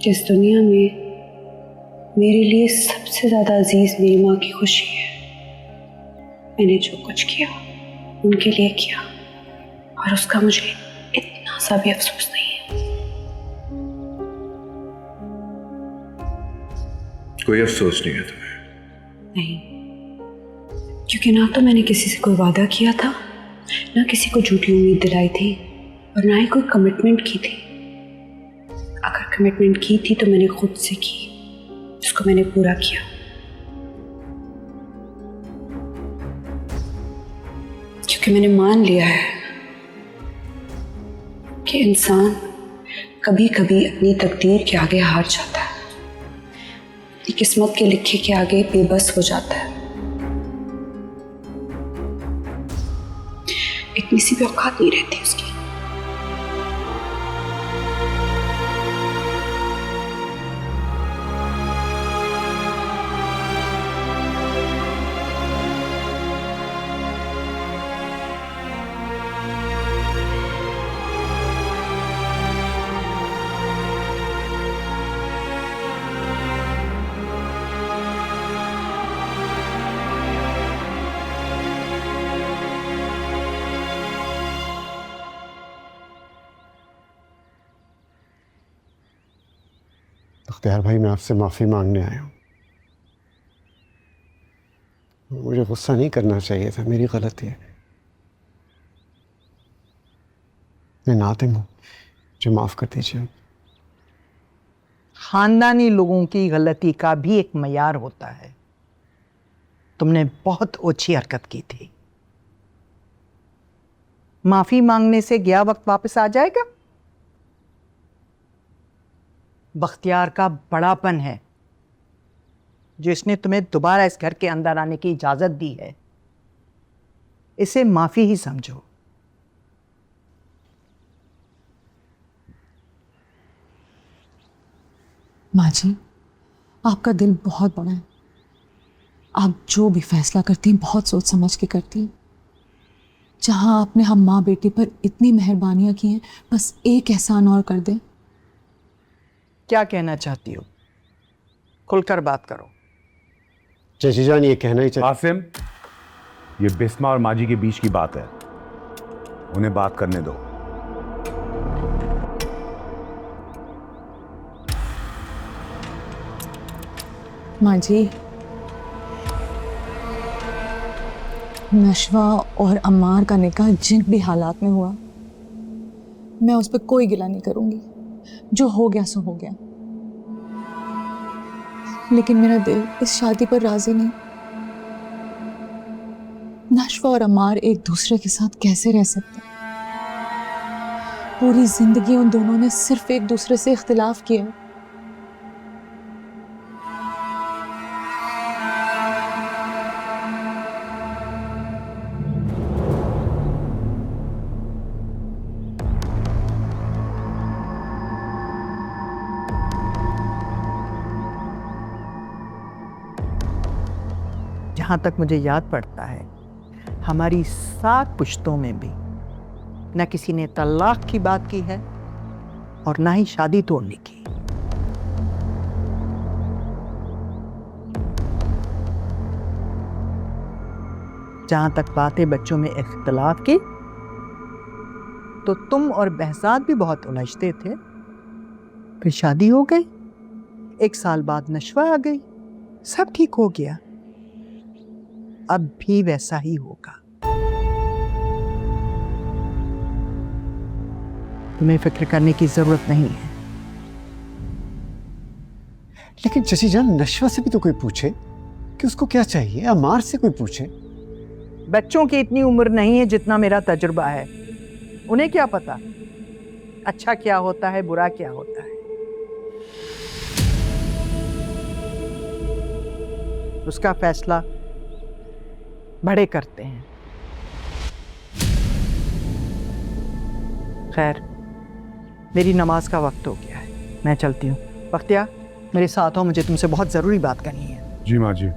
जिस दुनिया में मेरे लिए सबसे ज़्यादा अजीज मेरी माँ की खुशी है, मैंने जो कुछ किया उनके लिए किया और उसका मुझे इतना सा भी अफसोस नहीं है। कोई अफसोस नहीं है तुम्हें? नहीं, क्योंकि ना तो मैंने किसी से कोई वादा किया था, ना किसी को झूठी उम्मीद दिलाई थी और ना ही कोई कमिटमेंट की थी। अगर कमिटमेंट की थी तो मैंने खुद से की, उसको मैंने पूरा किया। क्योंकि मैंने मान लिया है कि इंसान कभी कभी अपनी तकदीर के आगे हार जाता है, अपनी किस्मत के लिखे के आगे बेबस हो जाता है। इतनी सी भी औकात नहीं रहती उसकी। बख्तियार भाई, मैं आपसे माफ़ी मांगने आया हूँ। मुझे गुस्सा नहीं करना चाहिए था, मेरी गलती है। मैं नातिम हूँ, मुझे माफ़ कर दीजिए। खानदानी लोगों की गलती का भी एक मयार होता है। तुमने बहुत ओछी हरकत की थी। माफी मांगने से गया वक्त वापस आ जाएगा? बख्तियार का बड़ापन है जो इसने तुम्हें दोबारा इस घर के अंदर आने की इजाजत दी है। इसे माफी ही समझो। माँ जी, आपका दिल बहुत बड़ा है। आप जो भी फैसला करती हैं बहुत सोच समझ के करती हैं। जहाँ आपने हम माँ बेटे पर इतनी मेहरबानियाँ की हैं, बस एक एहसान और कर दें। क्या कहना चाहती हो? खुलकर बात करो। चाची जान, ये कहना ही चाहिए। आसिम, ये बिस्मा और माजी के बीच की बात है, उन्हें बात करने दो। माँ जी, नशवा और अम्मार का निकाह जिन भी हालात में हुआ, मैं उस पर कोई गिला नहीं करूंगी। जो हो गया सो हो गया। लेकिन मेरा दिल इस शादी पर राजी नहीं। नशवा और अम्मार एक दूसरे के साथ कैसे रह सकते हैं? पूरी जिंदगी उन दोनों ने सिर्फ एक दूसरे से इख्तिलाफ किया। जहाँ तक मुझे याद पड़ता है, हमारी 7 पुश्तों में भी न किसी ने तलाक की बात की है और ना ही शादी तोड़ने की। जहाँ तक बात है बच्चों में इख्तिलाफ की, तो तुम और बहसाद भी बहुत उलझते थे। फिर शादी हो गई, 1 साल बाद नशवा आ गई, सब ठीक हो गया। अब भी वैसा ही होगा। तुम्हें फिक्र करने की जरूरत नहीं है। लेकिन चाची जान, नशवा से भी तो कोई पूछे कि उसको क्या चाहिए। अमार से कोई पूछे। बच्चों की इतनी उम्र नहीं है जितना मेरा तजुर्बा है। उन्हें क्या पता अच्छा क्या होता है, बुरा क्या होता है। उसका फैसला बड़े करते हैं। खैर, मेरी नमाज का वक्त हो गया है, मैं चलती हूँ। बख्तियार, मेरे साथ हो, मुझे तुमसे बहुत ज़रूरी बात करनी है। जी माँ जी।